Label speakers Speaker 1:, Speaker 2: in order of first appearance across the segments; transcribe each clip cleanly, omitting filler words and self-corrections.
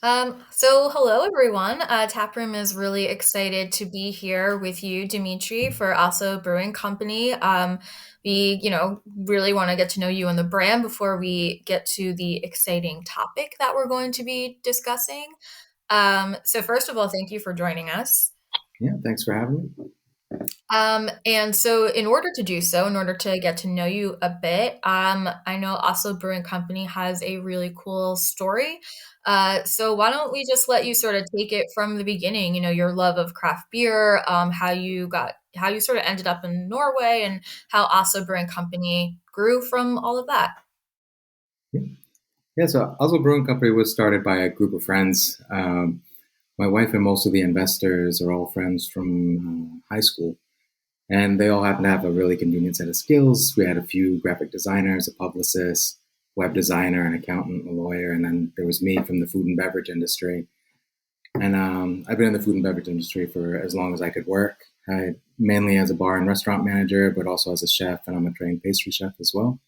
Speaker 1: So hello everyone. Taproom is really excited to be here with you, Dimitri, for Oslo Brewing Company. We really want to get to know you and the brand before we get to the exciting topic that we're going to be discussing. So first of all, thank you for joining us.
Speaker 2: Yeah, thanks for having me.
Speaker 1: And so, in order to do so, in order to get to know you a bit, I know Oslo Brewing Company has a really cool story. So, why don't we just let you sort of take it from the beginning? You know, your love of craft beer, how you sort of ended up in Norway, and how Oslo Brewing Company grew from all of that.
Speaker 2: Yeah, so Oslo Brewing Company was started by a group of friends. My wife and most of the investors are all friends from high school, and they all happen to have a really convenient set of skills. We had a few graphic designers, a publicist, web designer, an accountant, a lawyer, and then there was me from the food and beverage industry. And I've been in the food and beverage industry for as long as I could work. Mainly as a bar and restaurant manager, but also as a chef, and I'm a trained pastry chef as well.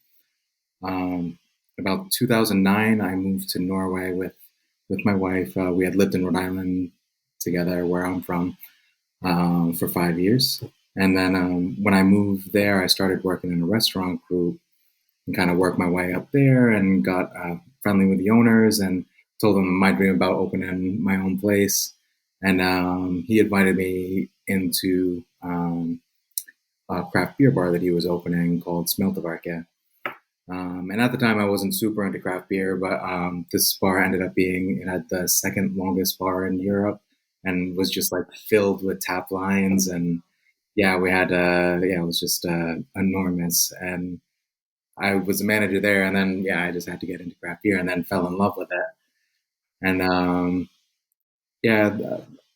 Speaker 2: Um, about 2009, I moved to Norway with my wife. We had lived in Rhode Island together, where I'm from, for 5 years. And then when I moved there, I started working in a restaurant group and kind of worked my way up there and got friendly with the owners and told them my dream about opening my own place. And he invited me into a craft beer bar that he was opening called Smelteverket. And at the time, I wasn't super into craft beer, but this bar ended up being, it had the second longest bar in Europe and was just like filled with tap lines. And yeah, it was just enormous. And I was a manager there. And then, yeah, I just had to get into craft beer and then fell in love with it. And yeah,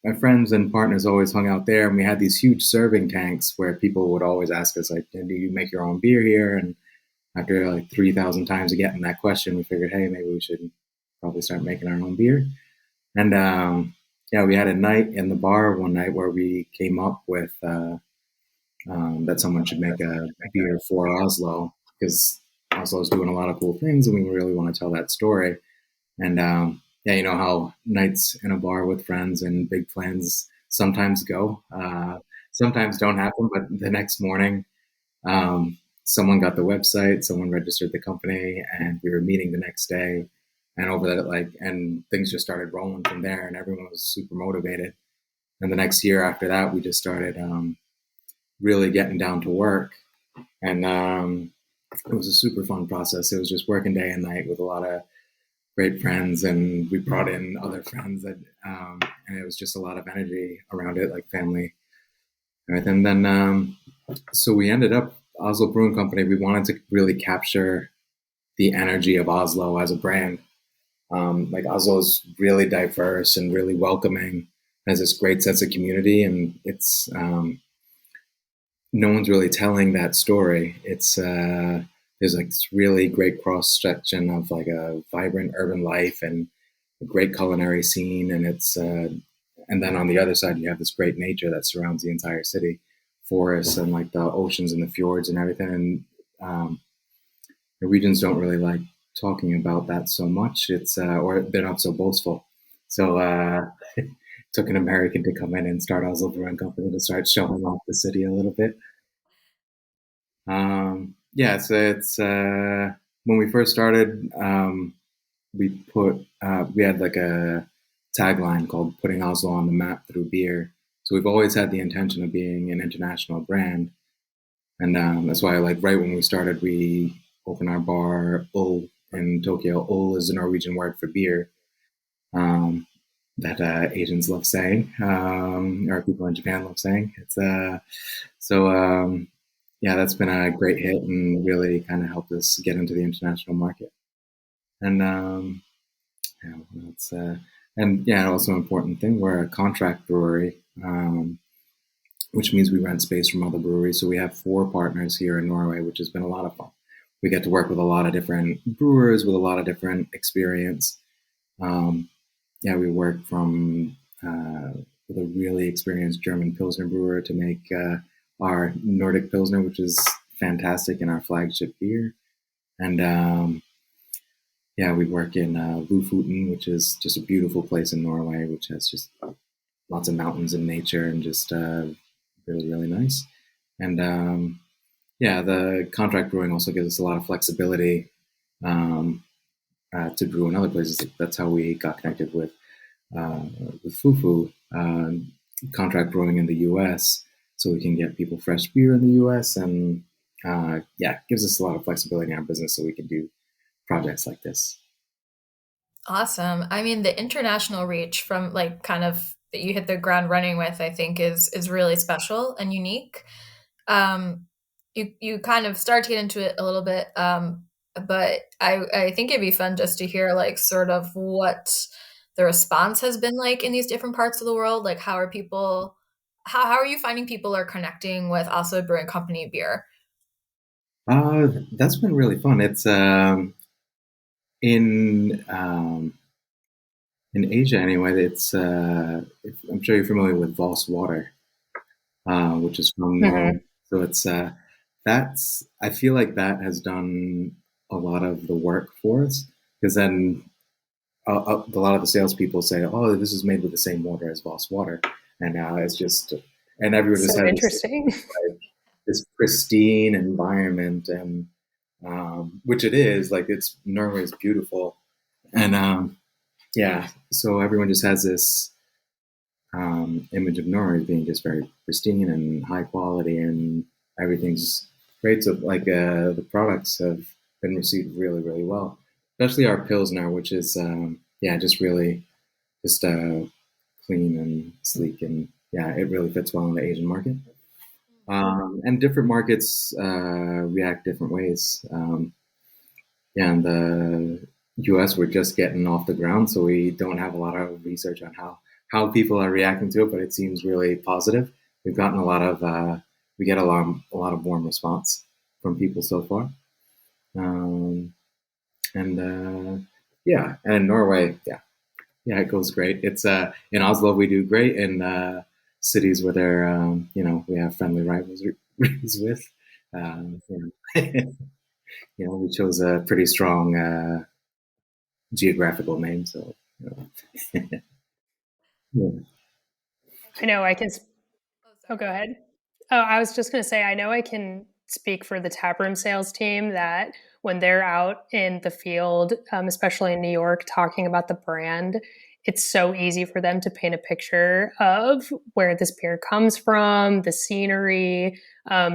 Speaker 2: my friends and partners always hung out there. And we had these huge serving tanks where people would always ask us, like, do you make your own beer here? And after like 3,000 times of getting that question, we figured, hey, maybe we should probably start making our own beer. And yeah, we had a night in the bar one night where we came up with that someone should make a beer for Oslo because Oslo is doing a lot of cool things, and we really want to tell that story. And yeah, you know how nights in a bar with friends and big plans sometimes go, sometimes don't happen, but the next morning someone got the website, someone registered the company, and we were meeting the next day. And over that, and things just started rolling from there, and everyone was super motivated. And the next year after that, we just started really getting down to work, and it was a super fun process. It was just working day and night with a lot of great friends, and we brought in other friends and it was just a lot of energy around it, like family. Right, and then so we ended up Oslo Brewing Company. We wanted to really capture the energy of Oslo as a brand. Like Oslo is really diverse and really welcoming. Has this great sense of community, and it's no one's really telling that story. It's there's like this really great cross section of like a vibrant urban life and a great culinary scene, and it's and then on the other side you have this great nature that surrounds the entire city, forests and like the oceans and the fjords and everything. And Norwegians don't really like talking about that so much. It's or they're not so boastful. So it took an American to come in and start Oslo Brewing Company to start showing off the city a little bit. Yeah, so it's when we first started, we had like a tagline called "Putting Oslo on the Map Through Beer." So we've always had the intention of being an international brand, and that's why, like, right when we started, we opened our bar Ull in Tokyo. Ull is the Norwegian word for beer. Um, that Asians love saying, or people in Japan love saying. It's so yeah, that's been a great hit and really kind of helped us get into the international market. And yeah, that's and yeah, also an important thing. We're a contract brewery, which means we rent space from other breweries. So we have 4 partners here in Norway, which has been a lot of fun. We get to work with a lot of different brewers with a lot of different experience. Um, yeah, we work from with a really experienced German Pilsner brewer to make our Nordic Pilsner, which is fantastic, and our flagship beer. And yeah, we work in Lofoten, which is just a beautiful place in Norway, which has just lots of mountains and nature and just really, really nice. And yeah, the contract brewing also gives us a lot of flexibility um, to brew in other places. That's how we got connected uh, with Fufu, contract brewing in the U.S. So we can get people fresh beer in the U.S. and yeah, gives us a lot of flexibility in our business, so we can do projects like this.
Speaker 1: Awesome. I mean, the international reach from like kind of that you hit the ground running with, I think is really special and unique. You kind of start to get into it a little bit, but I think it'd be fun just to hear like sort of what the response has been like in these different parts of the world. Like, how are you finding people are connecting with also brewing company beer?
Speaker 2: That's been really fun. It's in in Asia anyway. I'm sure you're familiar with Voss water, which is from Norway.
Speaker 3: Hmm.
Speaker 2: So it's that's I feel like that has done a lot of the work for us, because then a lot of the salespeople say, "Oh, this is made with the same water as Voss water," and it's just and everyone just
Speaker 3: So
Speaker 2: has
Speaker 3: interesting.
Speaker 2: this pristine environment, and which it is. Like it's Norway is beautiful, and yeah, so everyone just has this image of Norway being just very pristine and high quality, and everything's great. So like the products have been received really, really well, especially our Pilsner, which is yeah, just really just clean and sleek, and yeah, it really fits well in the Asian market. And different markets react different ways. Yeah, in the US, we're just getting off the ground, so we don't have a lot of research on how people are reacting to it, but it seems really positive. We've gotten a lot of we get a lot of warm response from people so far, um, and yeah, and in Norway, yeah, yeah, it goes great. It's in Oslo we do great in cities where they're you know, we have friendly rivalries with. You know, you know, we chose a pretty strong geographical name. So, you know, yeah.
Speaker 3: I know I can.
Speaker 1: Oh,
Speaker 3: Oh,
Speaker 1: sorry.
Speaker 3: go ahead. Oh, I was just going to say, I know I can speak for the taproom sales team that when they're out in the field, especially in New York, talking about the brand, it's so easy for them to paint a picture of where this beer comes from, the scenery.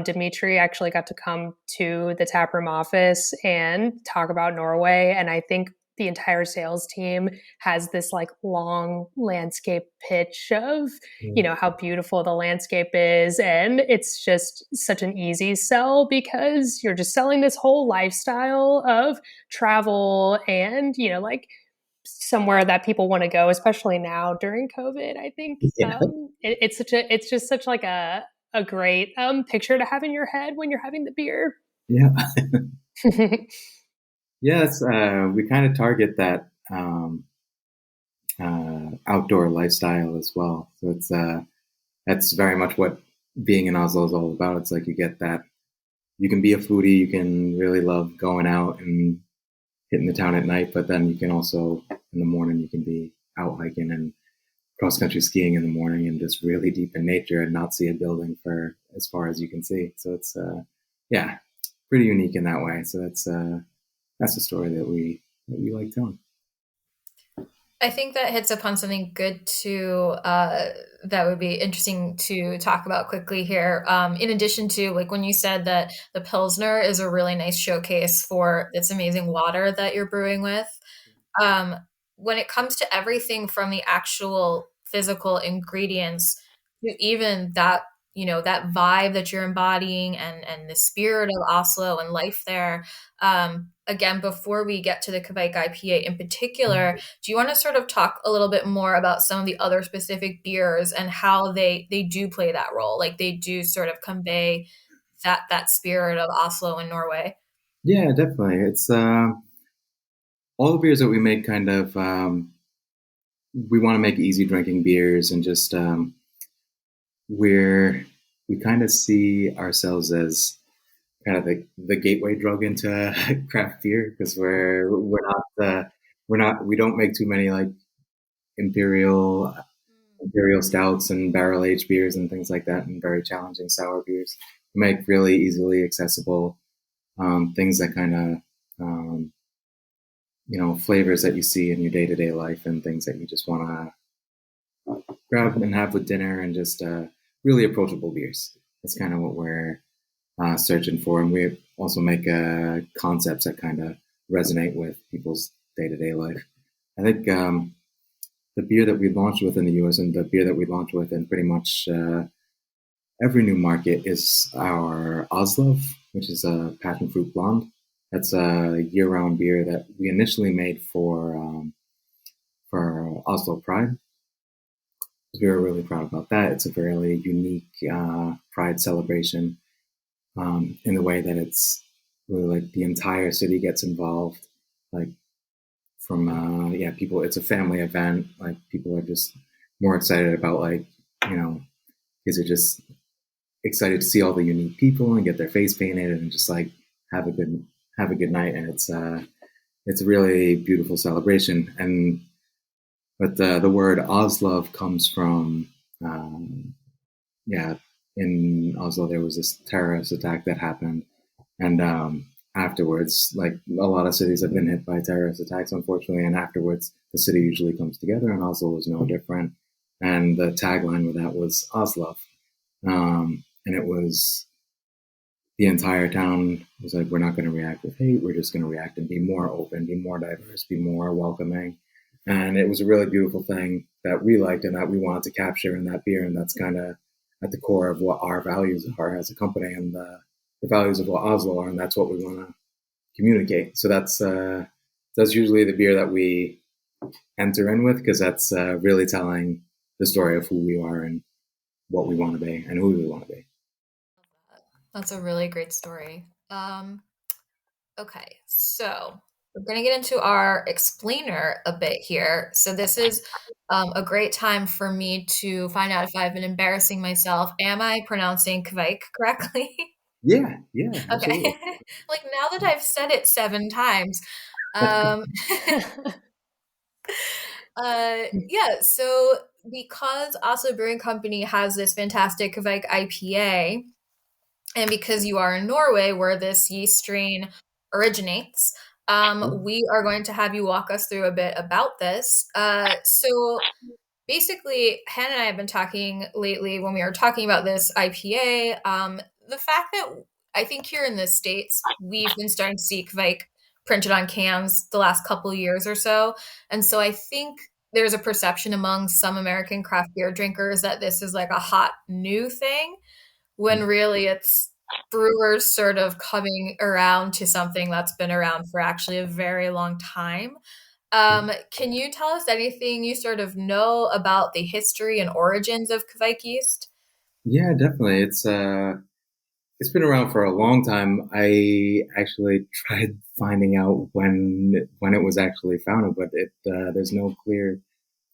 Speaker 3: Dimitri actually got to come to the taproom office and talk about Norway. And I think the entire sales team has this like long landscape pitch of how beautiful the landscape is. And it's just such an easy sell because you're just selling this whole lifestyle of travel and, like somewhere that people want to go, especially now during COVID. I think
Speaker 2: Yeah,
Speaker 3: it's just such like a great picture to have in your head when you're having the beer.
Speaker 2: yeah, yes. We kind of target that outdoor lifestyle as well. So it's that's very much what being in Oslo is all about. It's like you get that you can be a foodie, you can really love going out and hitting the town at night, but then you can also in the morning you can be out hiking and cross country skiing in the morning and just really deep in nature and not see a building for as far as you can see. So it's yeah, pretty unique in that way. So that's a story that we like telling.
Speaker 1: I think that hits upon something good to that would be interesting to talk about quickly here. In addition to like when you said that the Pilsner is a really nice showcase for this amazing water that you're brewing with. Um, when it comes to everything from the actual physical ingredients to even that, that vibe that you're embodying and the spirit of Oslo and life there. Again, before we get to the Kveik IPA in particular, do you want to sort of talk a little bit more about some of the other specific beers and how they do play that role? Like they do sort of convey that spirit of Oslo and Norway.
Speaker 2: Yeah, definitely. It's all the beers that we make kind of we want to make easy drinking beers and just we're we kind of see ourselves as kind of the gateway drug into craft beer because we don't make too many like imperial imperial stouts and barrel aged beers and things like that, and very challenging sour beers. We make really easily accessible things that kind of flavors that you see in your day to day life and things that you just want to grab and have with dinner and just really approachable beers. That's kind of what we're searching for, and we also make concepts that kind of resonate with people's day to day life. I think the beer that we launched with in the US and the beer that we launched with in pretty much every new market is our Oslo, which is a passion fruit blonde. That's a year-round beer that we initially made for Oslo Pride. We were really proud about that. It's a very unique Pride celebration in the way that it's really like the entire city gets involved. Like from people, it's a family event. Like people are just more excited about kids are just excited to see all the unique people and get their face painted and just like have a good night. And it's a really beautiful celebration. But the word Oslo comes from in Oslo there was this terrorist attack that happened, and afterwards, like a lot of cities have been hit by terrorist attacks, unfortunately, and afterwards the city usually comes together, and Oslo was no different. And the tagline with that was Oslo, and it was the entire town was like, we're not going to react with hate, we're just going to react and be more open, be more diverse, be more welcoming. And it was a really beautiful thing that we liked and that we wanted to capture in that beer, and that's kind of at the core of what our values are as a company and the values of what Oslo are, and that's what we want to communicate. So that's usually the beer that we enter in with, because that's really telling the story of who we are and what we want to be and who we want to be.
Speaker 1: That's a really great story. Okay, so we're going to get into our explainer a bit here. So this is a great time for me to find out if I've been embarrassing myself. Am I pronouncing Kveik correctly?
Speaker 2: Yeah,
Speaker 1: Okay.
Speaker 2: absolutely.
Speaker 1: Like now that I've said it 7 times. Um, yeah, so because Oslo Brewing Company has this fantastic Kveik IPA, and because you are in Norway where this yeast strain originates, we are going to have you walk us through a bit about this. So basically, Hannah and I have been talking lately when we were talking about this IPA. The fact that I think here in the States, we've been starting to see Kveik printed on cans the last couple of years or so. And so I think there's a perception among some American craft beer drinkers that this is like a hot new thing, when really it's brewers sort of coming around to something that's been around for actually a very long time. Can you tell us anything you sort of know about the history and origins of Kveik yeast?
Speaker 2: Yeah, definitely. It's been around for a long time. I actually tried finding out when it was actually founded, but there's no clear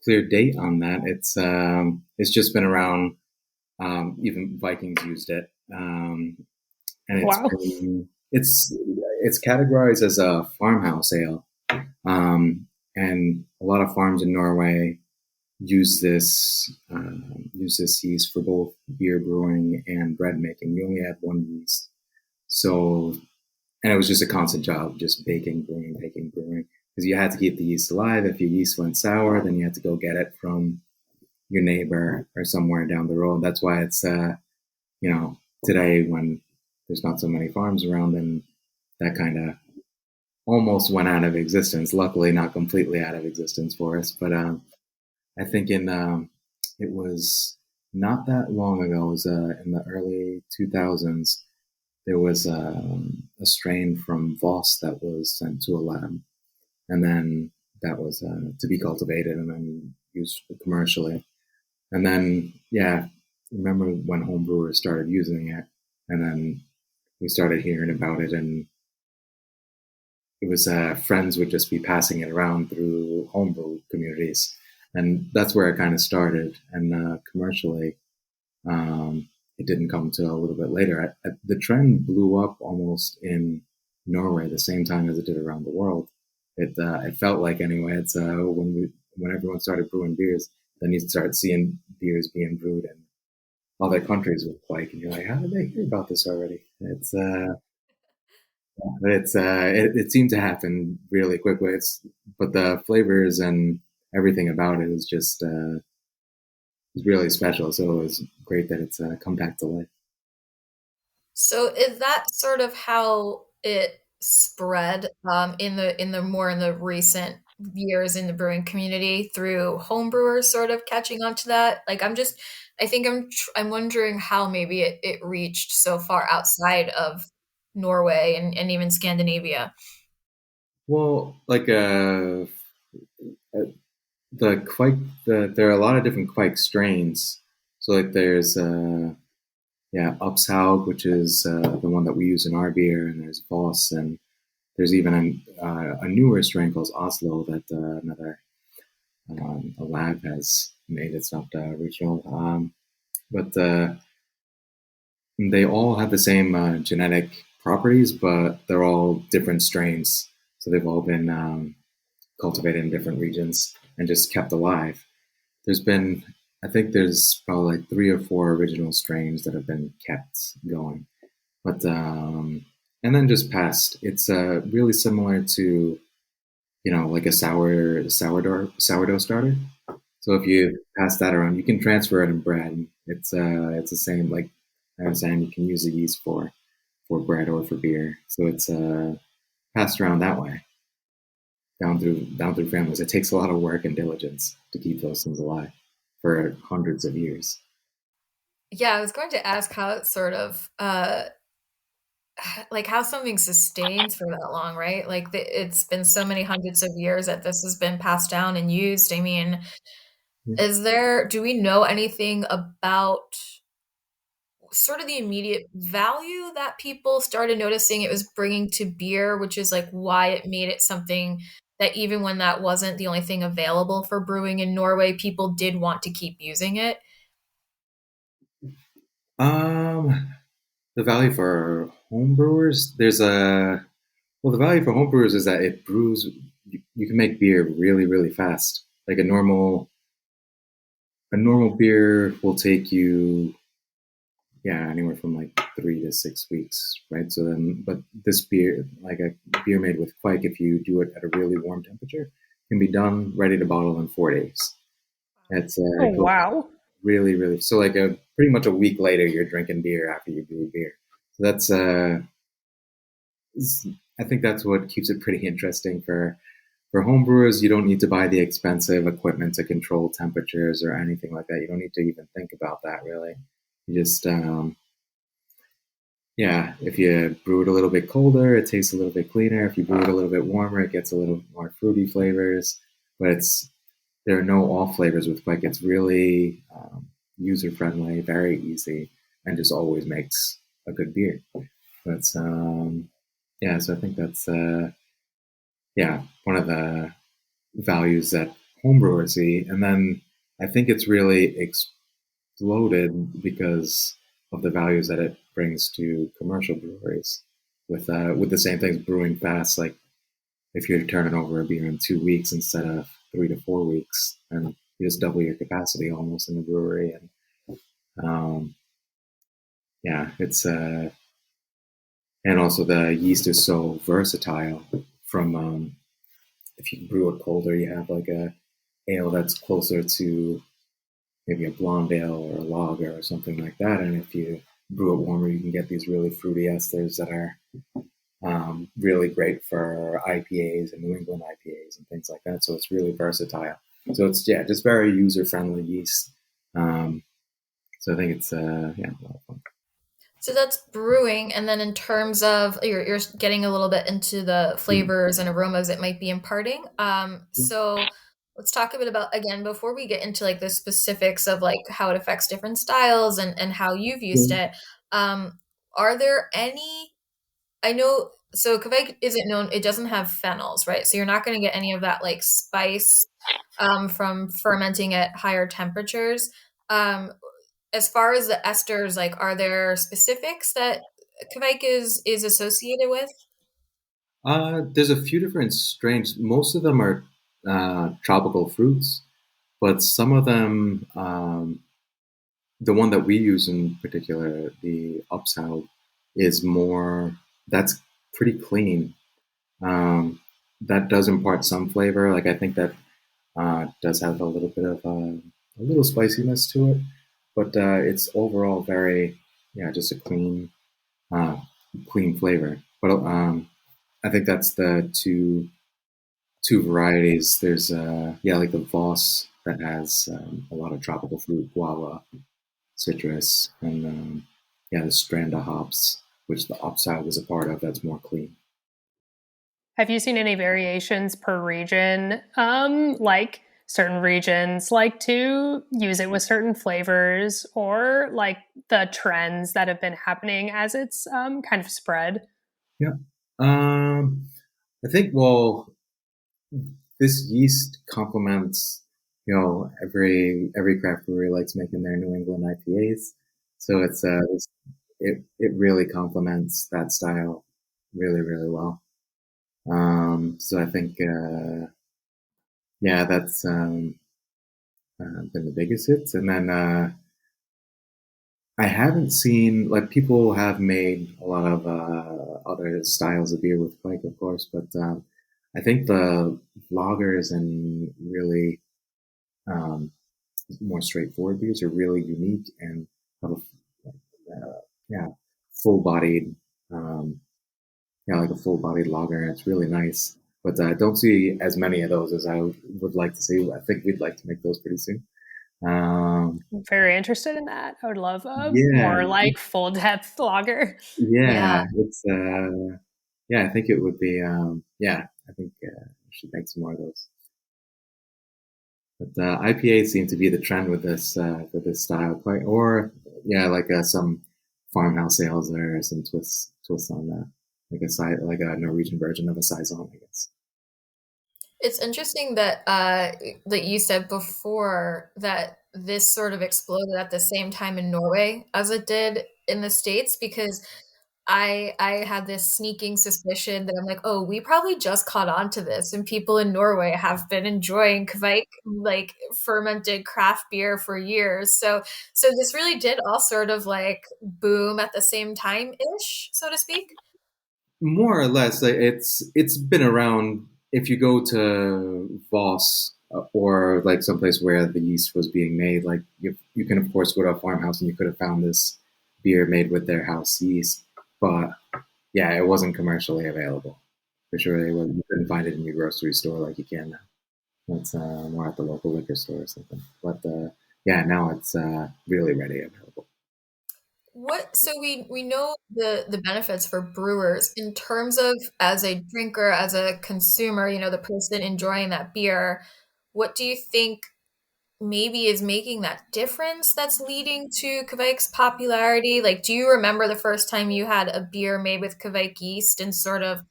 Speaker 2: date on that. It's just been around. Even Vikings used it, and
Speaker 3: Wow.
Speaker 2: it's categorized as a farmhouse ale, and a lot of farms in Norway use this yeast for both beer brewing and bread making. You only have one yeast, so and it was just a constant job, just baking, brewing, because you had to keep the yeast alive. If your yeast went sour, then you had to go get it from your neighbor or somewhere down the road. That's why it's today when there's not so many farms around, and that kind of almost went out of existence. Luckily, not completely out of existence for us, but I think it was not that long ago. It was in the early 2000s. There was a strain from Voss that was sent to a lab, and then that was to be cultivated and then used commercially. And then, remember when home brewers started using it, and then we started hearing about it, and it was friends would just be passing it around through homebrew communities, and that's where it kind of started. And commercially, it didn't come till a little bit later. The trend blew up almost in Norway the same time as it did around the world. It felt like anyway. It's when everyone started brewing beers, then you start seeing beers being brewed in other countries with Kveik, and you're like, how did they hear about this already? It seemed to happen really quickly. But the flavors and everything about it is really special. So it was great that it's come back to life.
Speaker 1: So is that sort of how it spread in the more in the recent years in the brewing community through homebrewers sort of catching on to that? Like I think I'm wondering how maybe it reached so far outside of Norway and even Scandinavia.
Speaker 2: Well, like uh, the there are a lot of different Kveik strains. So like there's Upshaug, which is the one that we use in our beer, and there's Voss, and there's even a newer strain called Oslo that another a lab has made. It's not original, but they all have the same genetic properties, but they're all different strains. So they've all been cultivated in different regions and just kept alive. There's been, I think there's probably like 3 or 4 original strains that have been kept going. But and then just passed. It's really similar to like a sourdough starter. So if you pass that around, you can transfer it in bread. It's the same. Like I was saying, you can use the yeast for bread or for beer. So it's passed around that way down through families. It takes a lot of work and diligence to keep those things alive for hundreds of years.
Speaker 1: Yeah, I was going to ask how it sort of like how something sustains for that long, right? Like it's been so many hundreds of years that this has been passed down and used. I mean, do we know anything about sort of the immediate value that people started noticing it was bringing to beer, which is like why it made it something that even when that wasn't the only thing available for brewing in Norway, people did want to keep using it?
Speaker 2: The value for home brewers, the value for home brewers is that it brews. You can make beer really, really fast. Like a normal beer will take you, yeah, anywhere from like 3 to 6 weeks, right? So then, but this beer, like a beer made with Kveik, if you do it at a really warm temperature, can be done ready to bottle in 4 days.
Speaker 3: Oh,
Speaker 2: It goes
Speaker 3: wow.
Speaker 2: really, really. So like a pretty much a week later, you're drinking beer after you brew beer. So I think that's what keeps it pretty interesting for home brewers. You don't need to buy the expensive equipment to control temperatures or anything like that. You don't need to even think about that really. You just yeah, if you brew it a little bit colder, it tastes a little bit cleaner. If you brew it a little bit warmer, it gets a little more fruity flavors. But there are no off flavors with Quick. It's really user friendly, very easy, and just always makes a good beer. But yeah, so I think that's one of the values that homebrewers see, and then I think it's really exploded because of the values that it brings to commercial breweries with the same things brewing fast. Like if you're turning over a beer in 2 weeks instead of 3 to 4 weeks, and you just double your capacity almost in the brewery. And yeah, it's and also the yeast is so versatile. From if you brew it colder, you have like a ale that's closer to maybe a blonde ale or a lager or something like that. And if you brew it warmer, you can get these really fruity esters that are really great for IPAs and New England IPAs and things like that. So it's really versatile. So it's just very user friendly yeast. So I think it's a lot of fun.
Speaker 1: So that's brewing, and then in terms of you're getting a little bit into the flavors and aromas it might be imparting. So let's talk a bit about again before we get into like the specifics of like how it affects different styles and how you've used it. Um, are there any? I know so Quebec isn't known. It doesn't have phenols, right? So you're not going to get any of that like spice from fermenting at higher temperatures. Um, as far as the esters, like, are there specifics that Kveik is associated with?
Speaker 2: There's a few different strains. Most of them are tropical fruits, but some of them, the one that we use in particular, the upside, is more, that's pretty clean. That does impart some flavor. Like I think that does have a little bit of a little spiciness to it, but it's overall very, yeah, just a uh, clean flavor. But I think that's the two varieties. There's yeah, like the Voss that has a lot of tropical fruit, guava, citrus, and yeah, the Stranda hops, which the upside was a part of. That's more clean.
Speaker 3: Have you seen any variations per region? Like certain regions like to use it with certain flavors, or like the trends that have been happening as it's kind of spread.
Speaker 2: Yeah. I think well, this yeast complements, you know, every craft brewery likes making their New England IPAs, so it really complements that style really well. So I think yeah, that's been the biggest hits, and then I haven't seen, like, people have made a lot of other styles of beer with Pike, of course, but I think the lagers and really um, more straightforward beers are really unique and have a yeah, full-bodied, um, yeah, like a full-bodied lager, and it's really nice. But I don't see as many of those as I would like to see. I think we'd like to make those pretty soon. Um,
Speaker 3: I'm very interested in that. I would love a
Speaker 2: yeah,
Speaker 3: more like full depth lager.
Speaker 2: yeah,
Speaker 1: Yeah.
Speaker 2: it's yeah, I think it would be yeah, I think we should make some more of those. But IPAs seem to be the trend with this style, quite, or yeah, like some farmhouse ales there, or some twists on that, like like a Norwegian version of a saison, I guess.
Speaker 1: It's interesting that that you said before that this sort of exploded at the same time in Norway as it did in the States, because I had this sneaking suspicion that I'm like, oh, we probably just caught on to this, and people in Norway have been enjoying Kveik, like fermented craft beer for years. So this really did all sort of like boom at the same time ish, so to speak.
Speaker 2: More or less, like, it's been around. If you go to Voss or like someplace where the yeast was being made, like you can of course go to a farmhouse and you could have found this beer made with their house yeast, but yeah, it wasn't commercially available. For sure, you couldn't find it in your grocery store like you can now. It's more at the local liquor store or something. But yeah, now it's really ready available.
Speaker 1: What so we know the benefits for brewers in terms of as a drinker, as a consumer, you know, the person enjoying that beer, what do you think maybe is making that difference that's leading to Kveik's popularity? Like, do you remember the first time you had a beer made with Kveik yeast and sort of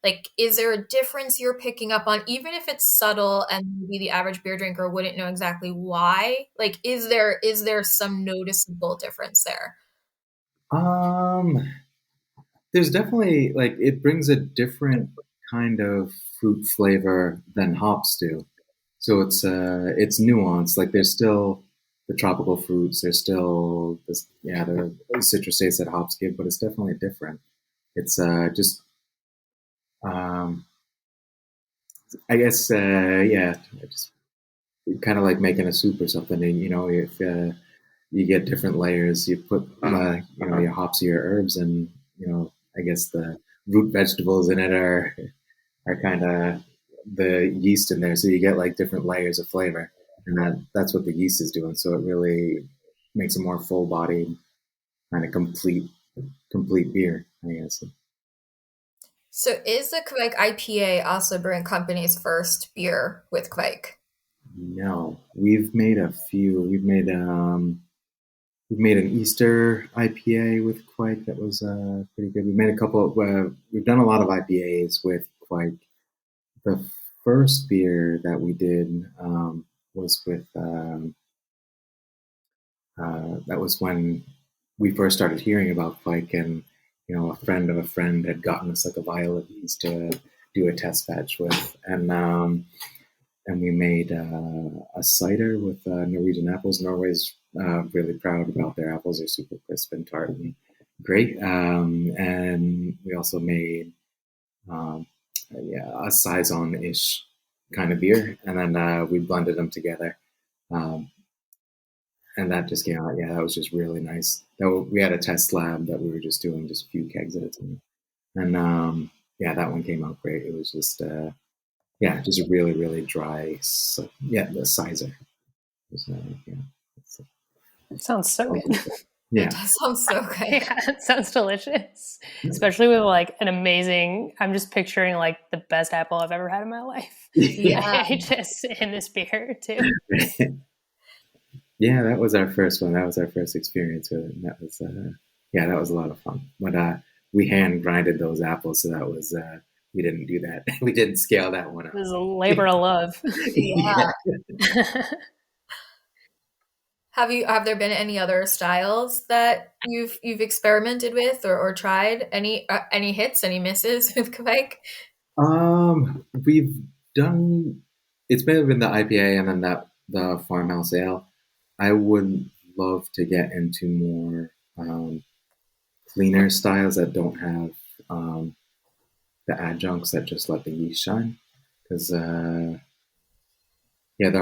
Speaker 1: like, is there a difference you're picking up on, even if it's subtle and maybe the average beer drinker wouldn't know exactly why? Like, is there some noticeable difference there?
Speaker 2: Um, there's definitely, like, it brings a different kind of fruit flavor than hops do. So it's nuanced. Like there's still the tropical fruits. There's still this, yeah, the citrus taste that hops give, but it's definitely different. It's just um, I guess yeah, just kind of like making a soup or something. And you know, if you get different layers, you put you know, your hops or your herbs, and you know, I guess the root vegetables in it are kind of the yeast in there, so you get like different layers of flavor, and that's what the yeast is doing. So it really makes a more full bodied, kind of complete beer, I guess.
Speaker 1: So is the Kveik IPA also Brewing Company's first beer with Kveik?
Speaker 2: No, we've made a few. We've made an Easter IPA with Quake that was pretty good. We made a couple. We've done a lot of IPAs with Quake. The first beer that we did was with that was when we first started hearing about Kveik, and a friend of a friend had gotten us like a vial of yeast to do a test batch with, and we made a cider with Norwegian apples. Norway's really proud about their apples; they're super crisp and tart and great. And we also made a saison-ish kind of beer, and then we blended them together. Um, and that just came out. Yeah, that was just really nice. We had a test lab that we were just doing just a few kegs at a time, and that one came out great. It was just just a really really dry. The sizer. Was,
Speaker 3: It sounds so good.
Speaker 1: It does sound so good.
Speaker 3: Yeah, it sounds delicious, especially with like an amazing. I'm just picturing like the best apple I've ever had in my life.
Speaker 1: Yeah,
Speaker 3: Just in this beer too.
Speaker 2: Yeah, that was our first one. That was our first experience with it. And that was, that was a lot of fun. But we hand grinded those apples, so that was, we didn't do that. We didn't scale that one
Speaker 3: It
Speaker 2: up.
Speaker 3: was a labor of love.
Speaker 1: yeah. Have there been any other styles that you've experimented with or tried? Any hits, any misses with Kveik?
Speaker 2: We've done. It's mainly been the IPA and then the farmhouse ale. I would love to get into more cleaner styles that don't have the adjuncts that just let the yeast shine, because there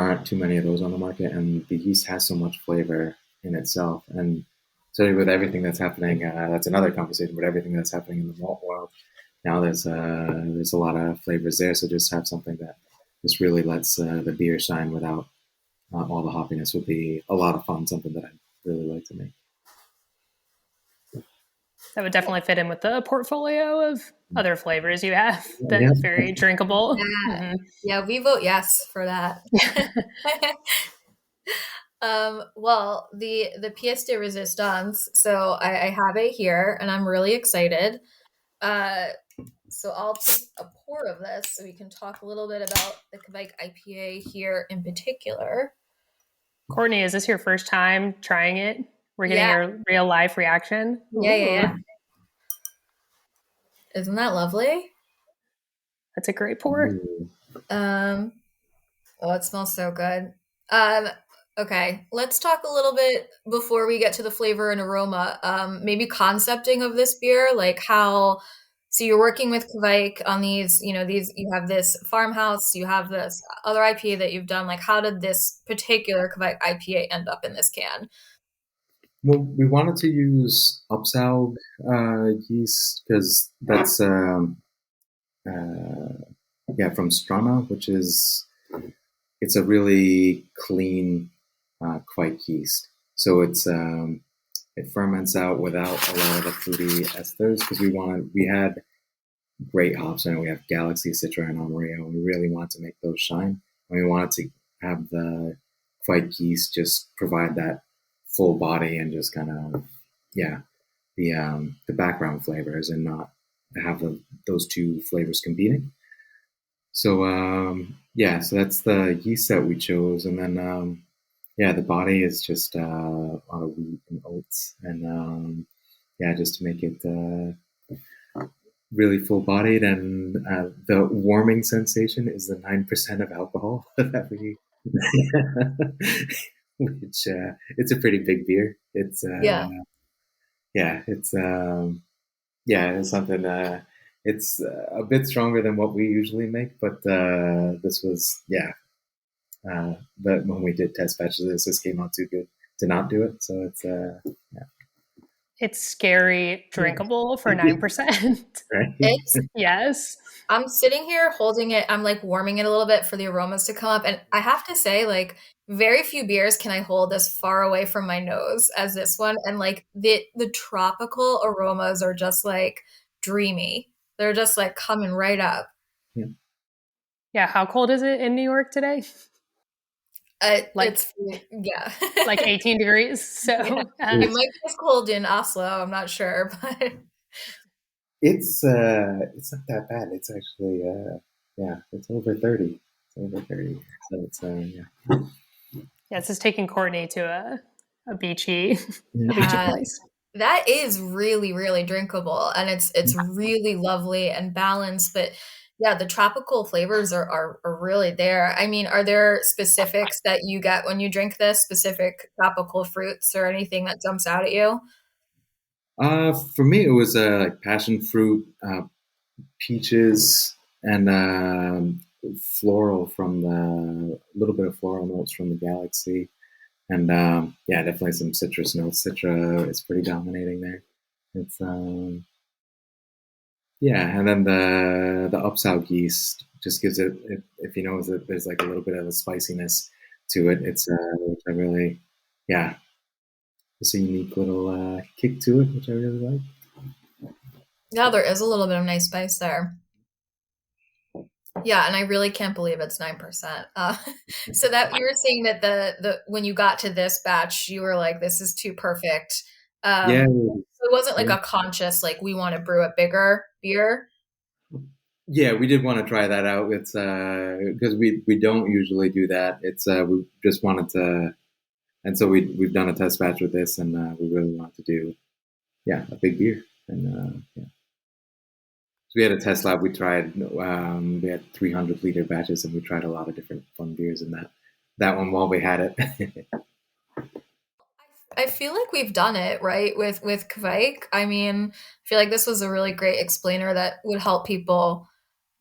Speaker 2: aren't too many of those on the market, and the yeast has so much flavor in itself. And so with everything that's happening, that's another conversation. But everything that's happening in the malt world now, there's a lot of flavors there. So just have something that just really lets the beer shine without all the hoppiness would be a lot of fun. Something that I'd really like to make.
Speaker 3: That would definitely fit in with the portfolio of other flavors you have. That's very drinkable.
Speaker 1: Yeah.
Speaker 3: Mm-hmm.
Speaker 1: Yeah, we vote yes for that. Well, the pièce de résistance. So I have it here, and I'm really excited. So I'll take a pour of this so we can talk a little bit about the Kveik IPA here in particular.
Speaker 3: Courtney, is this your first time trying it? We're getting a real life reaction.
Speaker 1: Yeah. Isn't that lovely?
Speaker 3: That's a great pour.
Speaker 1: It smells so good. Okay, let's talk a little bit before we get to the flavor and aroma. Maybe concepting of this beer, like how. So you're working with Kveik on these. You have this farmhouse, you have this other IPA that you've done. Like, how did this particular Kveik IPA end up in this can?
Speaker 2: Well, we wanted to use Upsal yeast because that's from Strana, which is it's a really clean Kveik yeast. So it ferments out without a lot of the fruity esters because we had great hops and we have Galaxy, Citra, and Amarillo. We really wanted to make those shine. And we wanted to have the Kveik yeast just provide that full body and just kind of the background flavors and not have those two flavors competing. So so that's the yeast that we chose, and then the body is just a lot of wheat and oats, and just to make it really full bodied, and the warming sensation is the 9% of alcohol that we which it's a pretty big beer. It's it's something it's a bit stronger than what we usually make, but this was but when we did test batches, this came out too good to not do it, so it's
Speaker 3: It's scary drinkable for 9%.
Speaker 2: right?
Speaker 3: Yes.
Speaker 1: I'm sitting here holding it. I'm like warming it a little bit for the aromas to come up. And I have to say, like, very few beers can I hold as far away from my nose as this one. And like the tropical aromas are just like dreamy. They're just like coming right up.
Speaker 3: Yeah. How cold is it in New York today?
Speaker 1: It's
Speaker 3: like 18 degrees. So
Speaker 1: it might be as cold in Oslo. I'm not sure, but
Speaker 2: it's not that bad. It's actually it's over 30. It's over 30. So it's
Speaker 3: Yeah, it's just taking Courtney to a beachy, a beachy
Speaker 1: Yeah.
Speaker 3: place.
Speaker 1: That is really, really drinkable, and it's really lovely and balanced, but yeah, the tropical flavors are really there. I mean, are there specifics that you get when you drink this, specific tropical fruits or anything that jumps out at you?
Speaker 2: For me, it was like passion fruit, peaches, and floral from the a little bit of floral notes from the galaxy, and yeah, definitely some citrus notes. Citra is pretty dominating there. It's yeah, and then the upsal yeast just gives it, if you know that there's like a little bit of a spiciness to it. It's which I really, yeah, it's a unique little kick to it, which I really like.
Speaker 1: Yeah, there is a little bit of nice spice there. Yeah, and I really can't believe it's 9%. So that you were saying that the when you got to this batch, you were like, "This is too perfect."
Speaker 2: Yeah,
Speaker 1: So it wasn't like
Speaker 2: yeah,
Speaker 1: a conscious, like, "We want to brew a bigger beer."
Speaker 2: yeah. We did want to try that out. It's because we don't usually do that. It's we just wanted to, and so we've done a test batch with this, and we really want to do, yeah, a big beer, and yeah. So we had a test lab. We tried. We had 300-liter batches, and we tried a lot of different fun beers in that one while we had it.
Speaker 1: I feel like we've done it, right, with Kveik. I mean, I feel like this was a really great explainer that would help people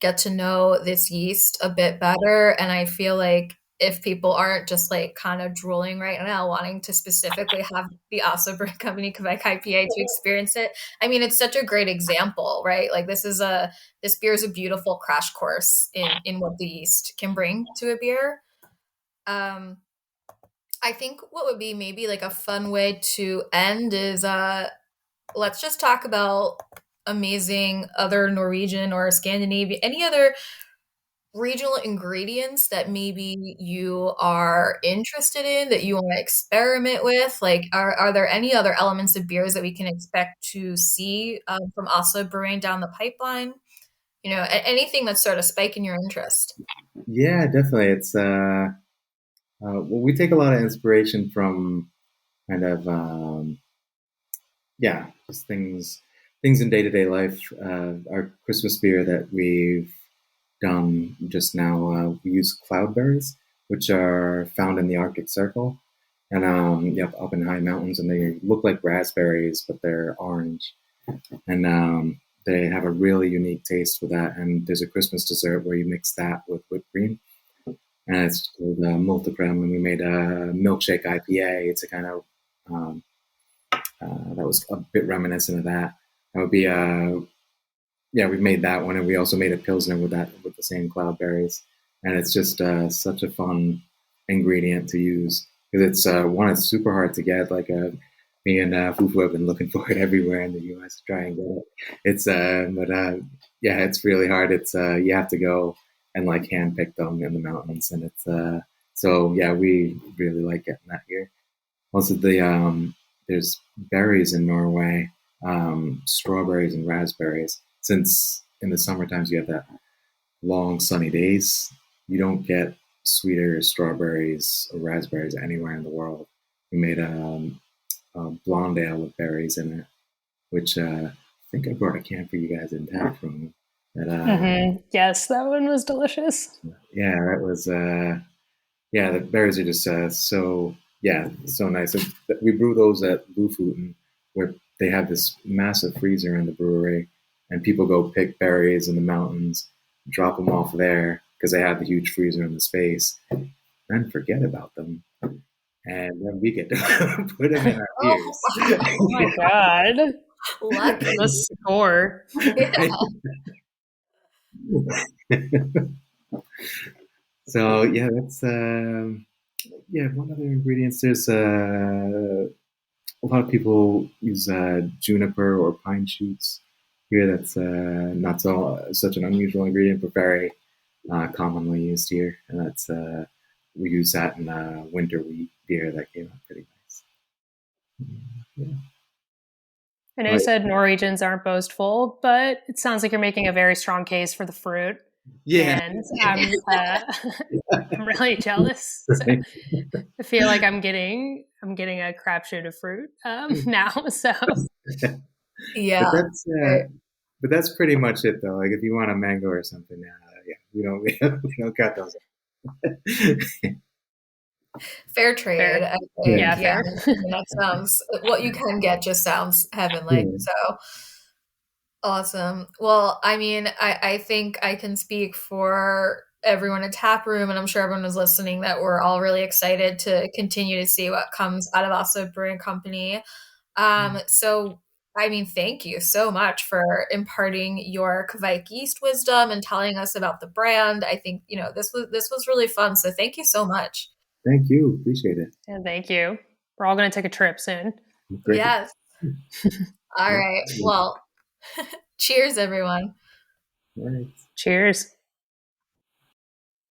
Speaker 1: get to know this yeast a bit better. And I feel like if people aren't just like kind of drooling right now, wanting to specifically have the Oslo Brewing Company Kveik IPA to experience it, I mean, it's such a great example, right? Like this beer is a beautiful crash course in what the yeast can bring to a beer. Um, I think what would be maybe like a fun way to end is let's just talk about amazing other Norwegian or Scandinavian, any other regional ingredients that maybe you are interested in that you want to experiment with. Like, are there any other elements of beers that we can expect to see from Oslo Brewing down the pipeline? You know, anything that's sort of spiking your interest.
Speaker 2: Yeah, definitely. It's well, we take a lot of inspiration from kind of yeah, just things in day to day life. Our Christmas beer that we've done just now, we use cloudberries, which are found in the Arctic Circle, and yep, up in high mountains, and they look like raspberries, but they're orange, and they have a really unique taste with that. And there's a Christmas dessert where you mix that with whipped cream, and it's called multicreme. And we made a milkshake IPA. It's a kind of that was a bit reminiscent of that. That would be yeah, we made that one, and we also made a pilsner with that with the same cloudberries, and it's just such a fun ingredient to use because it's one, it's super hard to get. Like me and Fufu have been looking for it everywhere in the U.S. to try and get it. It's but yeah, it's really hard. It's you have to go and like hand pick them in the mountains, and it's so yeah, we really like getting that here. Also, there's berries in Norway, strawberries and raspberries. Since in the summer times you have that long sunny days, you don't get sweeter strawberries or raspberries anywhere in the world. We made a blonde ale with berries in it, which I think I brought a can for you guys in tap from. That
Speaker 3: Yes, that one was delicious.
Speaker 2: yeah, that was yeah, the berries are just so, yeah, so nice. And we brew those at Lofoten, where they have this massive freezer in the brewery, and people go pick berries in the mountains, drop them off there because they have the huge freezer in the space, then forget about them, and then we get to put them in our
Speaker 1: Oh,
Speaker 2: beers.
Speaker 3: Oh my god.
Speaker 1: lucky.
Speaker 3: The score.
Speaker 1: Yeah.
Speaker 2: So yeah, that's yeah. What other ingredients? There's a lot of people use juniper or pine shoots here. That's not such an unusual ingredient, but very commonly used here. And that's we use that in winter wheat beer that came out pretty nice. Yeah.
Speaker 3: I know you
Speaker 2: Right.
Speaker 3: said Norwegians aren't boastful, but it sounds like you're making a very strong case for the fruit.
Speaker 2: Yeah.
Speaker 3: and I'm really jealous. So I feel like I'm getting a crapshoot of fruit now. So
Speaker 2: But
Speaker 1: Yeah.
Speaker 2: that's
Speaker 1: Right.
Speaker 2: but that's pretty much it though. Like if you want a mango or something, yeah, we don't got those.
Speaker 1: Fair trade,
Speaker 3: fair,
Speaker 1: I
Speaker 2: Yeah,
Speaker 1: think.
Speaker 3: yeah,
Speaker 1: Yeah,
Speaker 3: fair.
Speaker 1: that sounds what you can get just sounds heavenly.
Speaker 2: yeah.
Speaker 1: So awesome. Well, I mean, I think I can speak for everyone at Taproom, and I'm sure everyone is listening that we're all really excited to continue to see what comes out of Oslo Brewing Company. So I mean, thank you so much for imparting your Kveik yeast wisdom and telling us about the brand. I think, this was really fun. So thank you so much.
Speaker 2: Thank you. Appreciate it.
Speaker 3: And thank you. We're all going to take a trip soon.
Speaker 2: Great.
Speaker 1: Yes. All
Speaker 2: Yeah.
Speaker 1: right. Well, cheers, everyone.
Speaker 2: All right.
Speaker 3: Cheers.